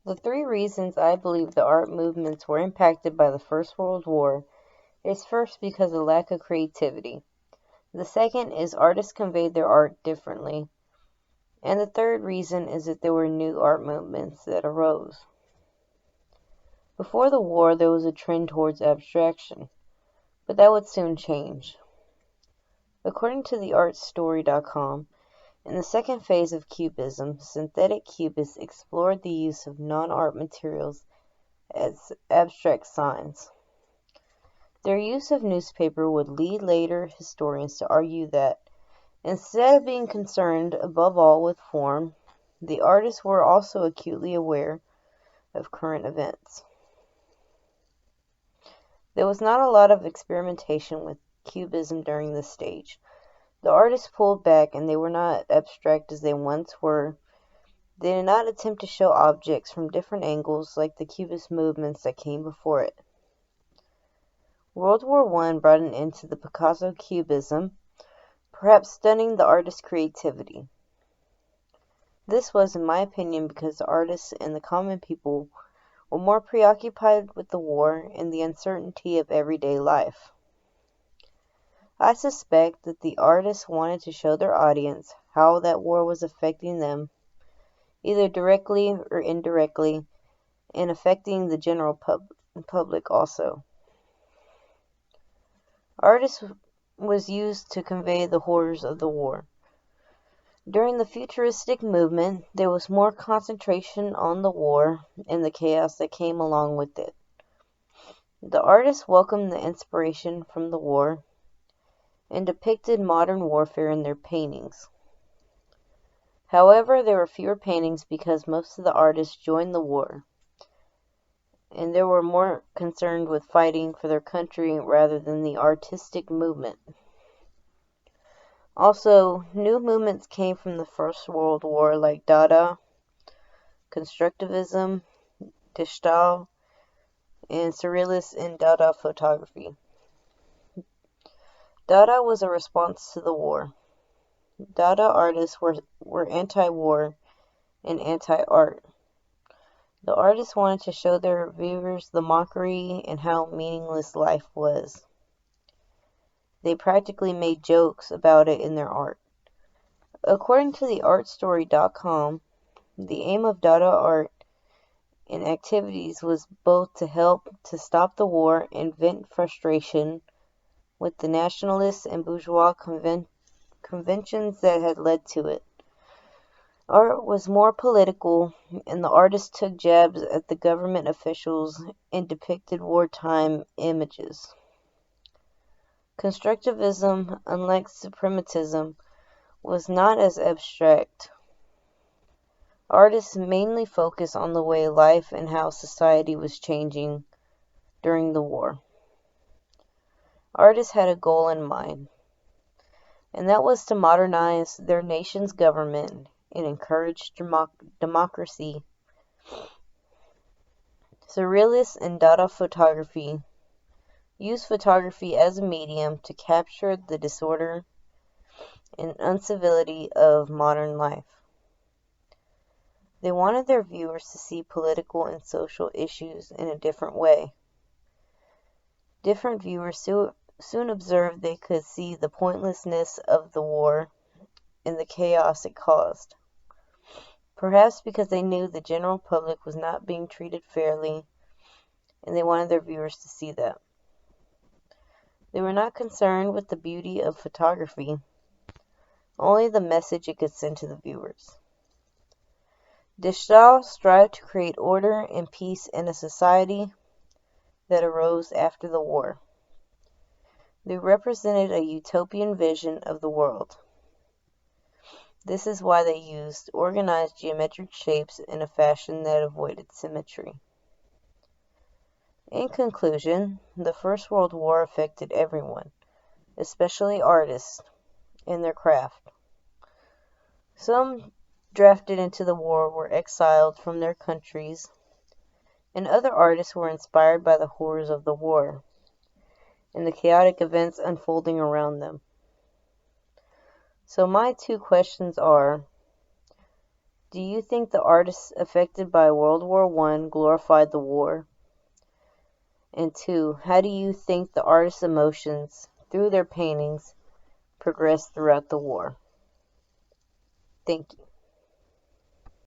The three reasons I believe the art movements were impacted by the First World War is first because of lack of creativity. The second is artists conveyed their art differently. And the third reason is that there were new art movements that arose. Before the war, there was a trend towards abstraction, but that would soon change. According to theartstory.com, in the second phase of Cubism, synthetic cubists explored the use of non-art materials as abstract signs. Their use of newspaper would lead later historians to argue that, instead of being concerned above all with form, the artists were also acutely aware of current events. There was not a lot of experimentation with Cubism during this stage. The artists pulled back and they were not abstract as they once were. They did not attempt to show objects from different angles like the Cubist movements that came before it. World War I brought an end to the Picasso Cubism, perhaps stunning the artist's creativity. This was, in my opinion, because the artists and the common people were more preoccupied with the war and the uncertainty of everyday life. I suspect that the artists wanted to show their audience how that war was affecting them, either directly or indirectly, and affecting the general public also. Art was used to convey the horrors of the war. During the futuristic movement, there was more concentration on the war and the chaos that came along with it. The artists welcomed the inspiration from the war and depicted modern warfare in their paintings. However, there were fewer paintings because most of the artists joined the war, and they were more concerned with fighting for their country rather than the artistic movement. Also, new movements came from the First World War like Dada, Constructivism, Gestalt, and Surrealist and Dada photography. Dada was a response to the war. Dada artists were anti-war and anti-art. The artists wanted to show their viewers the mockery and how meaningless life was. They practically made jokes about it in their art. According to theartstory.com, the aim of Dada art and activities was both to help to stop the war and vent frustration with the nationalists and bourgeois conventions that had led to it. Art was more political, and the artists took jabs at the government officials and depicted wartime images. Constructivism, unlike suprematism, was not as abstract. Artists mainly focused on the way life and how society was changing during the war. Artists had a goal in mind, and that was to modernize their nation's government and encourage democracy. Surrealists and Dada photography used photography as a medium to capture the disorder and uncivility of modern life. They wanted their viewers to see political and social issues in a different way. Different viewers soon observed they could see the pointlessness of the war and the chaos it caused. Perhaps because they knew the general public was not being treated fairly, and they wanted their viewers to see that. They were not concerned with the beauty of photography, only the message it could send to the viewers. Gestalt strived to create order and peace in a society that arose after the war. They represented a utopian vision of the world. This is why they used organized geometric shapes in a fashion that avoided symmetry. In conclusion, the First World War affected everyone, especially artists, in their craft. Some drafted into the war were exiled from their countries, and other artists were inspired by the horrors of the war and the chaotic events unfolding around them. So my two questions are, Do you think the artists affected by World War I glorified the war? And 2, how do you think the artists' emotions, through their paintings, progressed throughout the war? Thank you.